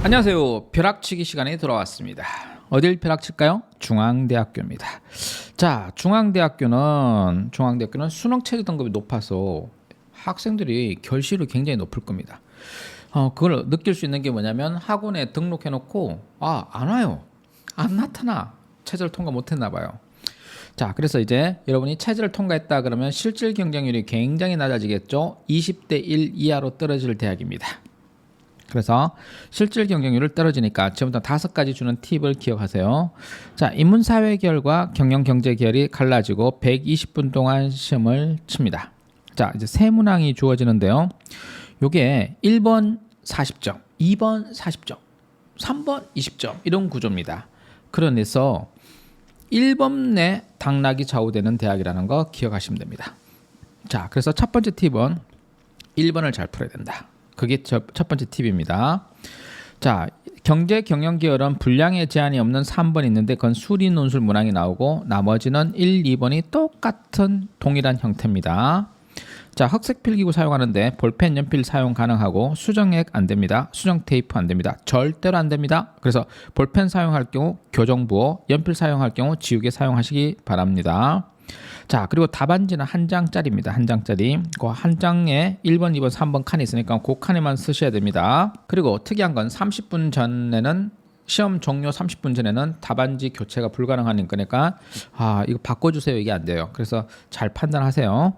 안녕하세요. 벼락치기 시간이 돌아왔습니다. 어딜 벼락칠까요? 중앙대학교입니다. 자, 중앙대학교는 수능 최저 등급이 높아서 학생들이 결실이 굉장히 높을 겁니다. 그걸 느낄 수 있는 게 뭐냐면 학원에 등록해놓고 안 와요. 안 나타나. 최저를 통과 못했나 봐요. 자, 그래서 이제 여러분이 최저를 통과했다 그러면 실질 경쟁률이 굉장히 낮아지겠죠. 20대 1 이하로 떨어질 대학입니다. 그래서 실질 경쟁률을 떨어지니까 지금부터 5가지 주는 팁을 기억하세요. 자, 인문사회계열과 경영경제계열이 갈라지고 120분 동안 시험을 칩니다. 자, 이제 세 문항이 주어지는데요. 요게 1번 40점, 2번 40점, 3번 20점 이런 구조입니다. 그래서 1번 내 당락이 좌우되는 대학이라는 거 기억하시면 됩니다. 자, 그래서 첫 번째 팁은 1번을 잘 풀어야 된다. 그게 첫 번째 팁입니다. 자, 경제 경영 계열은 분량의 제한이 없는 3번 있는데 그건 수리 논술 문항이 나오고 나머지는 1, 2번이 똑같은 동일한 형태입니다. 자, 흑색 필기구 사용하는데 볼펜, 연필 사용 가능하고 수정액 안 됩니다. 수정 테이프 안 됩니다. 절대로 안 됩니다. 그래서 볼펜 사용할 경우 교정부호, 연필 사용할 경우 지우개 사용하시기 바랍니다. 자, 그리고 답안지는 한 장짜리입니다. 한 장짜리. 그 한 장에 1번, 2번, 3번 칸이 있으니까 그 칸에만 쓰셔야 됩니다. 그리고 특이한 건 30분 전에는 시험 종료 30분 전에는 답안지 교체가 불가능한 거니까 이거 바꿔주세요. 이게 안 돼요. 그래서 잘 판단하세요.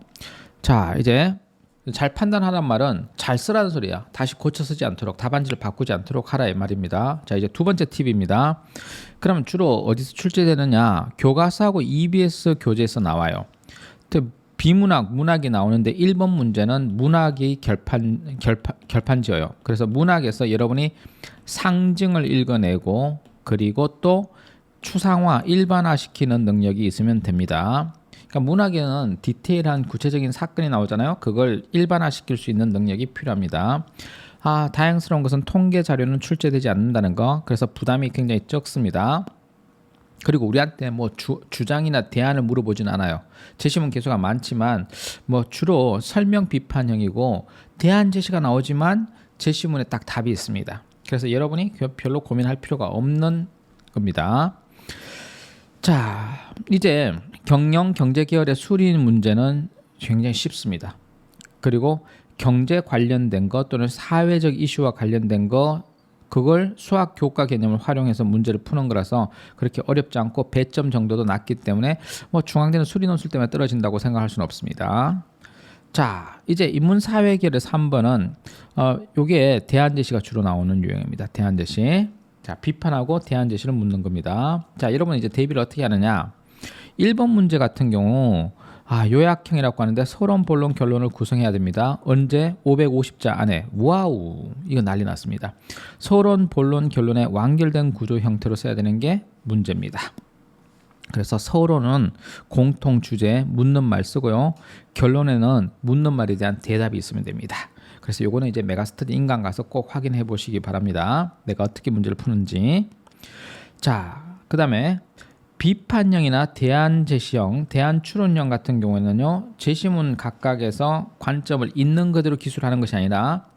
자, 이제 잘 판단하란 말은 잘 쓰라는 소리야. 다시 고쳐 쓰지 않도록, 답안지를 바꾸지 않도록 하라 이 말입니다. 자, 이제 두 번째 팁입니다. 그럼 주로 어디서 출제되느냐? 교과서하고 EBS 교재에서 나와요. 비문학, 문학이 나오는데 1번 문제는 문학이 결판지어요. 그래서 문학에서 여러분이 상징을 읽어내고 그리고 또 추상화, 일반화시키는 능력이 있으면 됩니다. 그러니까 문학에는 디테일한 구체적인 사건이 나오잖아요. 그걸 일반화시킬 수 있는 능력이 필요합니다. 다행스러운 것은 통계 자료는 출제되지 않는다는 거. 그래서 부담이 굉장히 적습니다. 그리고 우리한테 뭐 주장이나 대안을 물어보진 않아요. 제시문 개수가 많지만 뭐 주로 설명 비판형이고 대안 제시가 나오지만 제시문에 딱 답이 있습니다. 그래서 여러분이 별로 고민할 필요가 없는 겁니다. 자, 이제 경영 경제 계열의 수리 문제는 굉장히 쉽습니다. 그리고 경제 관련된 것 또는 사회적 이슈와 관련된 거 그걸 수학 교과 개념을 활용해서 문제를 푸는 거라서 그렇게 어렵지 않고 배점 정도도 낮기 때문에 뭐 중앙대는 수리 논술 때문에 떨어진다고 생각할 수는 없습니다. 자, 이제 인문사회계열의 3번은 요게 대안 제시가 주로 나오는 유형입니다. 대안 제시. 자, 비판하고 대안 제시를 묻는 겁니다. 자, 여러분 이제 대비를 어떻게 하느냐? 1번 문제 같은 경우 요약형이라고 하는데 서론, 본론, 결론을 구성해야 됩니다. 언제? 550자 안에. 와우, 이거 난리 났습니다. 서론, 본론, 결론에 완결된 구조 형태로 써야 되는 게 문제입니다. 그래서 서론은 공통 주제, 묻는 말 쓰고요. 결론에는 묻는 말에 대한 대답이 있으면 됩니다. 그래서 요거는 이제 메가스터디 인강 가서 꼭 확인해 보시기 바랍니다. 내가 어떻게 문제를 푸는지. 자, 그 다음에 비판형이나 대안 제시형, 대안 추론형 같은 경우에는요. 제시문 각각에서 관점을 있는 그대로 기술하는 것이 아니라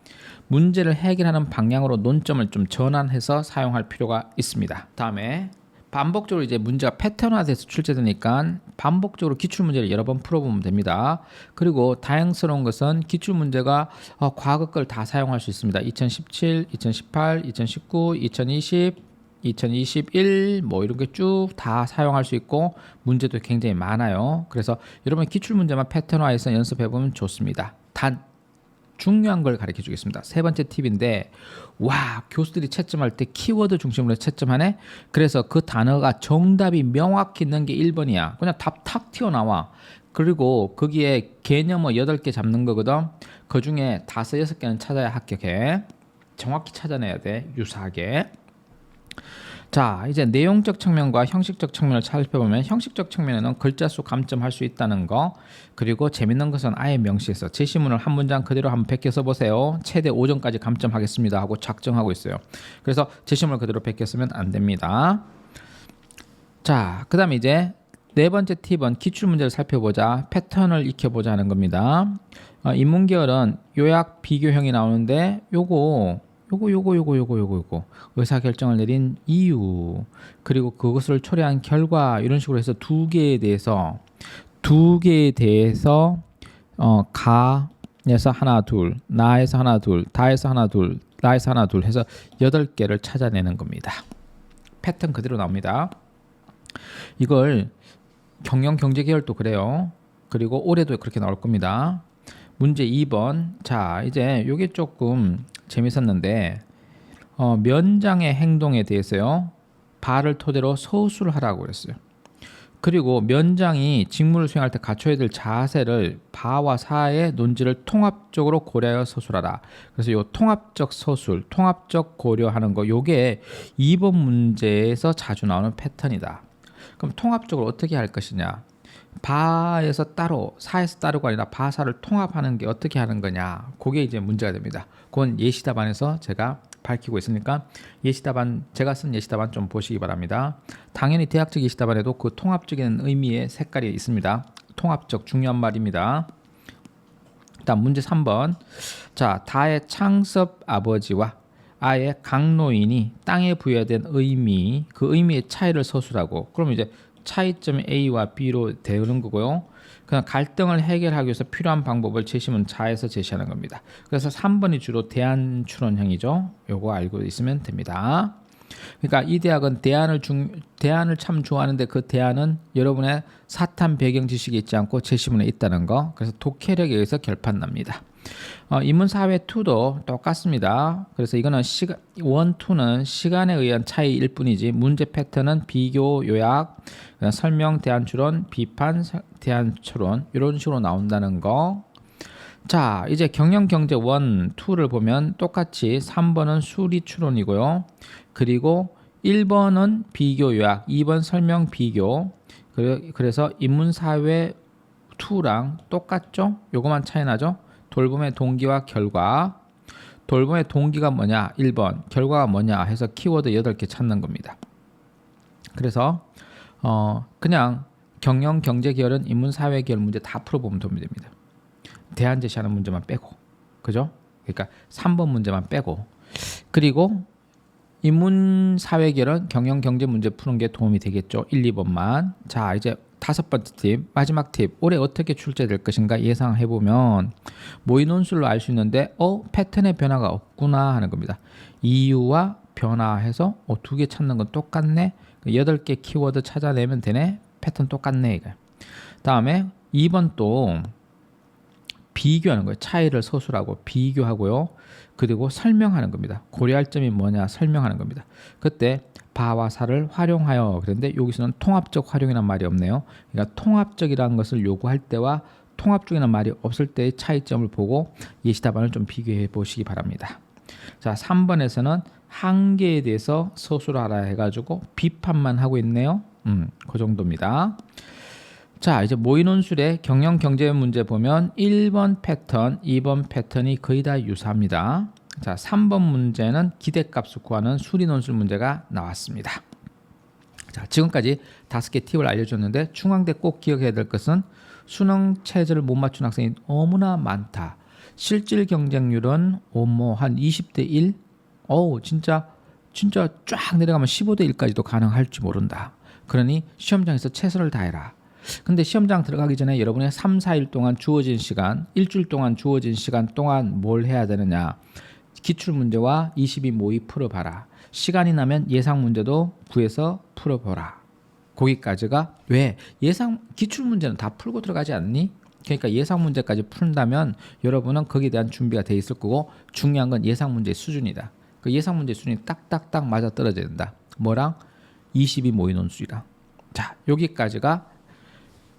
문제를 해결하는 방향으로 논점을 좀 전환해서 사용할 필요가 있습니다. 다음에 반복적으로 이제 문제가 패턴화돼서 출제되니까 반복적으로 기출문제를 여러 번 풀어보면 됩니다. 그리고 다행스러운 것은 기출문제가 과거 걸 다 사용할 수 있습니다. 2017, 2018, 2019, 2020 2021 뭐 이런 게 쭉 다 사용할 수 있고 문제도 굉장히 많아요. 그래서 여러분 기출 문제만 패턴화해서 연습해 보면 좋습니다. 단 중요한 걸 가르쳐 주겠습니다. 세 번째 팁인데 교수들이 채점할 때 키워드 중심으로 채점하네. 그래서 그 단어가 정답이 명확히 있는 게 1번이야. 그냥 답 탁 튀어나와. 그리고 거기에 개념어 8개 잡는 거거든. 그중에 5, 6개는 찾아야 합격해. 정확히 찾아내야 돼. 유사하게. 자, 이제 내용적 측면과 형식적 측면을 살펴보면 형식적 측면에는 글자 수 감점할 수 있다는 거, 그리고 재밌는 것은 아예 명시해서 제시문을 한 문장 그대로 한번 베껴 써보세요. 최대 5점까지 감점하겠습니다 하고 작정하고 있어요. 그래서 제시문을 그대로 베껴 쓰면 안 됩니다. 자, 그 다음에 이제 네 번째 팁은 기출문제를 살펴보자, 패턴을 익혀보자 하는 겁니다. 인문계열은 요약 비교형이 나오는데 요거 의사결정을 내린 이유, 그리고 그것을 초래한 결과, 이런 식으로 해서 두 개에 대해서 가에서 하나 둘, 나에서 하나 둘, 다에서 하나 둘, 나에서 하나 둘 해서 8개를 찾아내는 겁니다. 패턴 그대로 나옵니다. 이걸 경영 경제 계열도 그래요. 그리고 올해도 그렇게 나올 겁니다. 문제 2번. 자, 이제 요게 조금 재밌었는데 면장의 행동에 대해서요. 바를 토대로 서술을 하라고 그랬어요. 그리고 면장이 직무를 수행할 때 갖춰야 될 자세를 바와 사의 논지를 통합적으로 고려하여 서술하라. 그래서 요 통합적 서술, 통합적 고려하는 거, 요게 2번 문제에서 자주 나오는 패턴이다. 그럼 통합적으로 어떻게 할 것이냐? 바에서 따로, 사에서 따로가 아니라 바사를 통합하는 게 어떻게 하는 거냐? 그게 이제 문제가 됩니다. 그건 예시답안에서 제가 밝히고 있으니까 예시답안, 제가 쓴 예시답안 좀 보시기 바랍니다. 당연히 대학적 예시답안에도 그 통합적인 의미의 색깔이 있습니다. 통합적 중요한 말입니다. 일단 문제 3번. 자, 다의 창섭 아버지와 아의 강노인이 땅에 부여된 의미, 그 의미의 차이를 서술하고, 그럼 이제 차이점이 A와 B로 되는 거고요. 그냥 갈등을 해결하기 위해서 필요한 방법을 제시문 자에서 제시하는 겁니다. 그래서 3번이 주로 대안 추론형이죠. 요거 알고 있으면 됩니다. 그러니까 이 대학은 대안을 참 좋아하는데 그 대안은 여러분의 사탐 배경 지식이 있지 않고 제시문에 있다는 거. 그래서 독해력에 의해서 결판납니다. 인문사회 2도 똑같습니다. 그래서 이거는 1, 2는 시간에 의한 차이일 뿐이지 문제 패턴은 비교, 요약, 설명, 대안 추론, 비판, 대안 추론 이런 식으로 나온다는 거. 자, 이제 경영 경제 1, 2를 보면 똑같이 3번은 수리 추론이고요. 그리고 1번은 비교 요약, 2번 설명 비교. 그래서 인문사회 2랑 똑같죠? 요거만 차이 나죠? 돌봄의 동기와 결과. 돌봄의 동기가 뭐냐? 1번. 결과가 뭐냐? 해서 키워드 8개 찾는 겁니다. 그래서 그냥 경영 경제 계열은 인문사회 계열 문제 다 풀어보면 도움이 됩니다. 대안 제시하는 문제만 빼고. 그죠? 그러니까 3번 문제만 빼고. 그리고 인문사회 계열은 경영 경제 문제 푸는 게 도움이 되겠죠. 1, 2번만. 자, 이제 5번째 팁, 마지막 팁. 올해 어떻게 출제될 것인가 예상해보면 모의 논술로 알 수 있는데 패턴의 변화가 없구나 하는 겁니다. 이유와 변화해서 2개 찾는 건 똑같네. 8개 키워드 찾아내면 되네. 패턴 똑같네. 이거. 다음에 2번 또 비교하는 거예요. 차이를 서술하고 비교하고요. 그리고 설명하는 겁니다. 고려할 점이 뭐냐 설명하는 겁니다. 그때 바와 사를 활용하여 그런데 여기서는 통합적 활용이란 말이 없네요. 그러니까 통합적이라는 것을 요구할 때와 통합적이라는 말이 없을 때의 차이점을 보고 예시답안을 좀 비교해 보시기 바랍니다. 자, 3번에서는 한계에 대해서 서술하라 해가지고 비판만 하고 있네요. 그 정도입니다. 자, 이제 모의 논술의 경영 경제 문제 보면 1번 패턴, 2번 패턴이 거의 다 유사합니다. 자, 3번 문제는 기대값을 구하는 수리 논술 문제가 나왔습니다. 자, 지금까지 5개 팁을 알려줬는데 중앙대 꼭 기억해야 될 것은 수능 체제를 못 맞춘 학생이 너무나 많다. 실질 경쟁률은 한 20대 1? 진짜 쫙 내려가면 15대 1까지도 가능할지 모른다. 그러니 시험장에서 최선을 다해라. 근데 시험장 들어가기 전에 여러분의 3, 4일 동안 주어진 시간, 일주일 동안 주어진 시간 동안 뭘 해야 되느냐. 기출문제와 22 모의 풀어봐라. 시간이 나면 예상 문제도 구해서 풀어보라. 거기까지가 왜? 기출문제는 다 풀고 들어가지 않니? 그러니까 예상 문제까지 푼다면 여러분은 거기에 대한 준비가 돼 있을 거고 중요한 건 예상 문제의 수준이다. 그 예상 문제 수준이 딱딱딱 맞아 떨어져야 된다. 뭐랑? 22 모의 논술이랑. 자, 여기까지가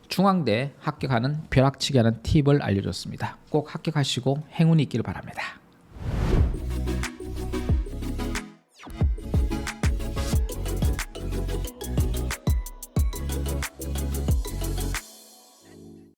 중앙대 합격하는 벼락치기 하는 팁을 알려줬습니다. 꼭 합격하시고 행운이 있기를 바랍니다.